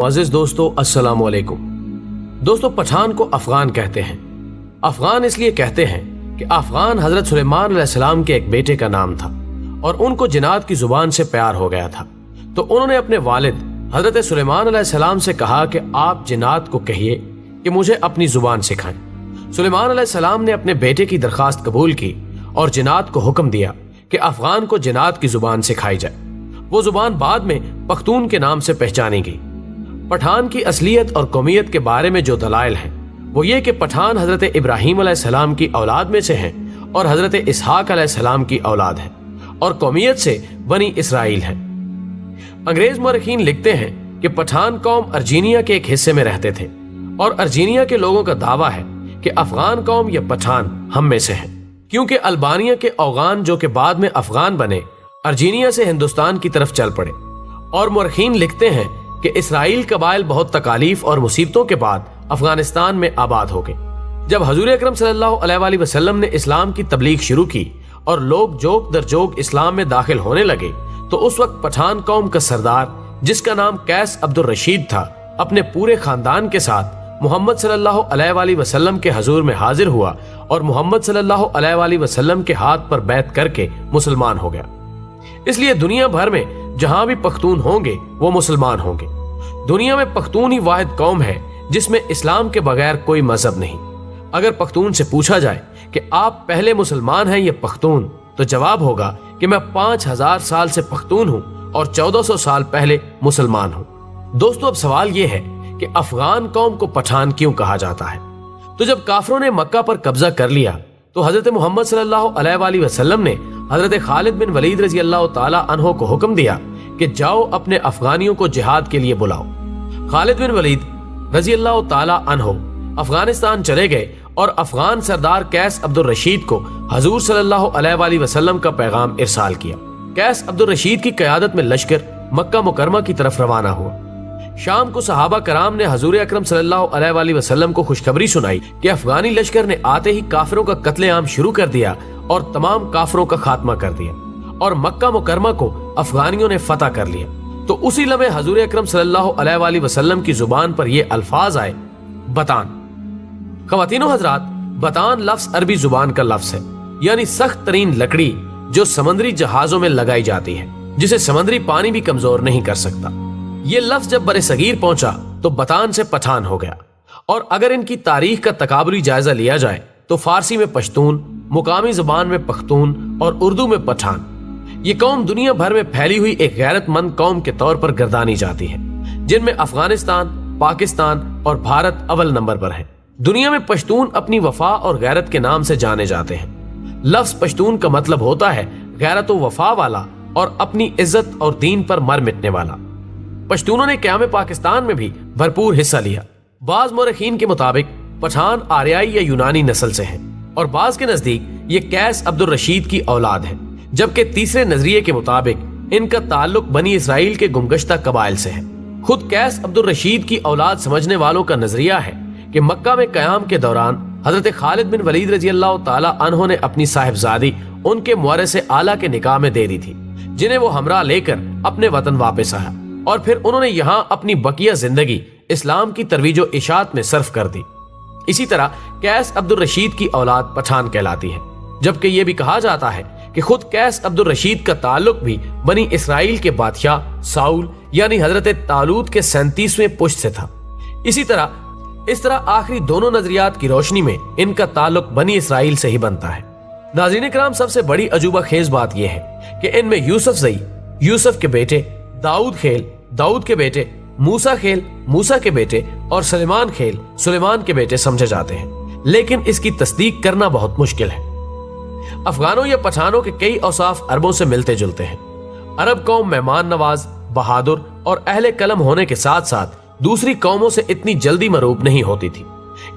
मुअज़्ज़िज़ दोस्तों, अस्सलाम वालेकुम। दोस्तों, पठान को अफगान कहते हैं। अफगान इसलिए कहते हैं कि अफगान हजरत सुलेमान अलैहिस्सलाम के एक बेटे का नाम था और उनको जिनात की जुबान से प्यार हो गया था। तो उन्होंने अपने वालिद हजरत सुलेमान अलैहिस्सलाम से कहा कि आप जिनात को कहिए कि मुझे अपनी जुबान सिखाएं। सुलेमान अलैहिस्सलाम ने अपने बेटे की दरखास्त कबूल की और जिनात को हुक्म दिया कि अफगान को जिनात की जुबान सिखाई जाए। वो जुबान बाद में पख्तून के नाम से पहचानी गई। पठान की असलियत और कौमियत के बारे में जो दलाइल हैं वो ये कि पठान हजरत इब्राहीम अलैहिस्सलाम की औलाद में से हैं और हजरत इसहाक अलैहिस्सलाम की औलाद हैं और कौमियत से बनी इसराइल हैं। अंग्रेज मुअर्रिखीन लिखते हैं कि पठान कौम अर्जीनिया के एक हिस्से में रहते थे और अर्जीनिया के लोगों का दावा है कि अफगान कौम या पठान हम में से हैं, क्योंकि अल्बानिया के अफगान जो कि बाद में अफगान बने अर्जीनिया से हिंदुस्तान की तरफ चल पड़े। और मुअर्रिखीन लिखते हैं कि इसराइल कबाइल बहुत तकालीफ और मुसीबतों के बाद अफगानिस्तान में आबाद हो गए। जब हजूर अकरम सल्लल्लाहु अलैहि वसल्लम ने इस्लाम की तबलीग शुरू की और लोग जोक दर जोक इस्लाम में दाखिल होने लगे, तो उस वक्त पठान कौम का सरदार जिसका नाम कैस अब्दुल रशीद था, अपने पूरे खानदान के साथ मोहम्मद सल्लल्लाहु अलैहि वसल्लम के हजूर में हाजिर हुआ और मोहम्मद सल्लल्लाहु अलैहि वसल्लम के हाथ पर बैत करके मुसलमान हो गया। इसलिए दुनिया भर में जहां भी पख्तून होंगे वो मुसलमान होंगे। दुनिया में पख्तून ही वाहिद कौम है जिसमें इस्लाम के बगैर कोई मजहब नहीं। अगर पख्तून से पूछा जाए कि आप पहले मुसलमान हैं या पख्तून, तो जवाब होगा कि मैं 5000 साल से पख्तून हूं और 1400 साल पहले मुसलमान हूं। दोस्तों, अब सवाल यह है कि अफगान कौम को पठान क्यों कहा जाता है? तो जब काफरों ने मक्का पर कब्जा कर लिया तो हजरत मोहम्मद सल्लल्लाहु अलैहि वसल्लम ने हजरत खालिद बिन वलीद रजी अल्लाह ताला अन्हो को हुक्म दिया कि जाओ अपने अफगानियों को जिहाद के लिए बुलाओ। खालिद बिन वलीद रजी अल्लाह ताला अन्हो अफगानिस्तान चले गए और अफगान सरदार कैस अब्दुल रशीद को हजूर सल्लल्लाहु अलैहि वसल्लम का पैगाम इरसाल किया। कैस अब्दुल रशीद की क़यादत में लश्कर मक्का मुकरमा की तरफ रवाना हुआ। शाम को सहाबा कराम ने हजूर अकरम सल्लल्लाहु अलैहि वसल्लम को खुशखबरी सुनाई कि अफगानी लश्कर ने आते ही काफिरों का कत्लेआम शुरू कर दिया और तमाम काफिरों का खात्मा कर दिया और मक्का मुकरमा को अफगानियों ने फतह कर लिया। तो उसी लम्हे हजूर अकरम सल्लल्लाहु अलैहि वसल्लम की जुबान पर ये अल्फाज आए, बतान। ख़वातीनो हजरात, बतान लफ्ज अरबी जुबान का लफ्ज है, यानी सख्त तरीन लकड़ी जो समंदरी जहाजों में लगाई जाती है, जिसे समंदरी पानी भी कमजोर नहीं कर सकता। ये लफ्ज जब बरे सगीर पहुंचा तो बतान से पठान हो गया। और अगर इनकी तारीख का तकाबुली जायजा लिया जाए तो फारसी में पश्तून, मुकामी जुबान में पख्तून और उर्दू में पठान, ये कौम दुनिया भर में फैली हुई एक गैरतमंद कौम के तौर पर गर्दानी जाती है, जिनमें अफगानिस्तान, पाकिस्तान और भारत अव्वल नंबर पर है। दुनिया में पश्तून अपनी वफा और गैरत के नाम से जाने जाते हैं। लफ्ज पश्तून का मतलब होता है गैरत व वफा वाला और अपनी इज्जत और दीन पर मर मिटने वाला। पश्तूनों ने क़याम पाकिस्तान में भी भरपूर हिस्सा लिया। बाज मुअर्रिखीन के मुताबिक पठान आर्याई या यूनानी नस्ल से हैं और बाज के नजदीक ये कैस अब्दुल रशीद की औलाद है, जबकि तीसरे नजरिए के मुताबिक इनका ताल्लुक बनी इसराइल के गुमगश्ता कबाइल से है। खुद कैस अब्दुल रशीद की औलाद समझने वालों का नजरिया है कि मक्का में क़याम के दौरान हजरत खालिद बिन वलीद रजी अल्लाह ताला अन्हो ने अपनी साहिबजादी उनके मुअर्रिस आला के निकाह में दे दी थी, जिन्हें वो हमरा लेकर अपने वतन वापस आया और फिर उन्होंने यहाँ अपनी बकिया जिंदगी इस्लाम की तरवीजो इशात में सर्फ कर दी। इसी तरह कैस अब्दुल रशीद की औलाद पठान कहलाती है, जबकि यह भी कहा जाता है कि खुद कैस अब्दुल रशीद का ताल्लुक भी बनी इसराइल के बादशाह साउल यानी हजरत तालूत के 37वें पुश्त से था। इस तरह आखिरी दोनों नजरियात की रोशनी में इनका ताल्लुक बनी इसराइल से ही बनता है। नाज़रीन इकराम, सबसे बड़ी अजूबा खेज बात यह है कि इनमें यूसुफ ज़ई, यूसुफ के बेटे, दाऊद खेल, दाऊद के बेटे, मूसा खेल, मूसा के बेटे और सुलेमान खेल, सुलेमान के बेटे समझे जाते हैं, लेकिन इसकी तस्दीक करना बहुत मुश्किल है। अफगानों या पठानों के कई औसाफ अरबों से मिलते जुलते हैं। अरब कौम मेहमान नवाज, बहादुर और अहले कलम होने के साथ साथ दूसरी कौमों से इतनी जल्दी मरूब नहीं होती थी।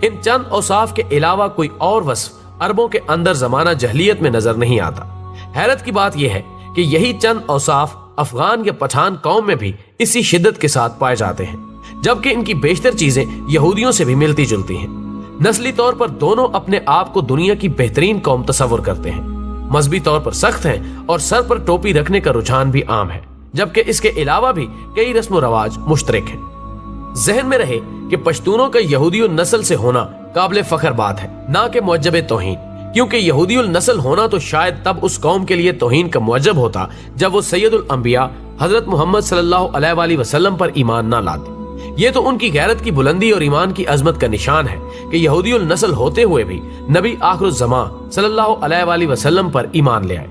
इन चंद औसाफ के अलावा कोई और वस्फ अरबों के अंदर जमाना जहलियत में नजर नहीं आता। हैरत की बात यह है कि यही चंद औसाफ अफगान या पठान कौम में भी इसी शिद्दत के साथ पाए जाते हैं, जबकि इनकी बेशतर चीजें यहूदियों से भी मिलती जुलती हैं। नस्ली तौर पर दोनों अपने आप को दुनिया की बेहतरीन कौम तस्वुर करते हैं। मजहबी तौर पर सख्त हैं और सर पर टोपी रखने का रुझान भी आम है, जबकि इसके अलावा भी कई रस्म व रवाज मुश्तरक हैं। ذہن میں رہے کہ پشتونوں کا یہودی النسل سے ہونا قابل فخر بات ہے، نہ کہ معجب توہین، کیونکہ یہودی النسل ہونا تو شاید تب اس قوم کے لیے توہین کا معجب ہوتا جب وہ سید الانبیاء حضرت محمد صلی اللہ علیہ وآلہ وسلم پر ایمان نہ لاتے۔ یہ تو ان کی غیرت کی بلندی اور ایمان کی عظمت کا نشان ہے کہ یہودی النسل ہوتے ہوئے بھی نبی آخر الزماں صلی اللہ علیہ وآلہ وسلم پر ایمان لے آئے،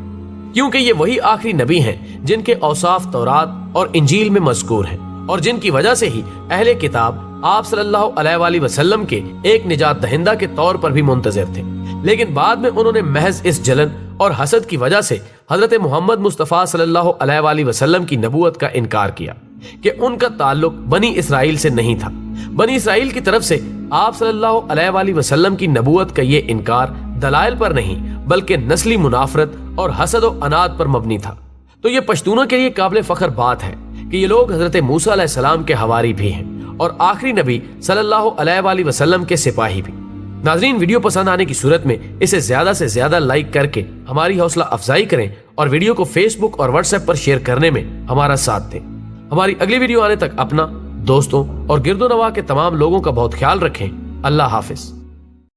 کیونکہ یہ وہی آخری نبی ہیں جن کے اوصاف تورات اور انجیل میں مذکور ہیں، اور جن کی وجہ سے ہی اہل کتاب آپ صلی اللہ علیہ وآلہ وسلم کے ایک نجات دہندہ کے طور پر بھی منتظر تھے۔ لیکن بعد میں انہوں نے محض اس جلن اور حسد کی وجہ سے حضرت محمد مصطفیٰ صلی اللہ علیہ وآلہ وسلم کی نبوت کا انکار کیا کہ ان کا تعلق بنی اسرائیل سے نہیں تھا۔ بنی اسرائیل کی طرف سے آپ صلی اللہ علیہ وآلہ وسلم کی نبوت کا یہ انکار دلائل پر نہیں بلکہ نسلی منافرت اور حسد و عناد پر مبنی تھا۔ تو یہ پشتونوں کے لیے قابل فخر بات ہے کہ یہ لوگ حضرت موسیٰ علیہ السلام کے حواری بھی ہیں اور آخری نبی صلی اللہ علیہ وآلہ وسلم کے سپاہی بھی۔ ناظرین، ویڈیو پسند آنے کی صورت میں اسے زیادہ سے زیادہ لائک کر کے ہماری حوصلہ افزائی کریں اور ویڈیو کو فیس بک اور واٹس ایپ پر شیئر کرنے میں ہمارا ساتھ دیں۔ ہماری اگلی ویڈیو آنے تک اپنا، دوستوں اور گرد و نواح کے تمام لوگوں کا بہت خیال رکھیں۔ اللہ حافظ۔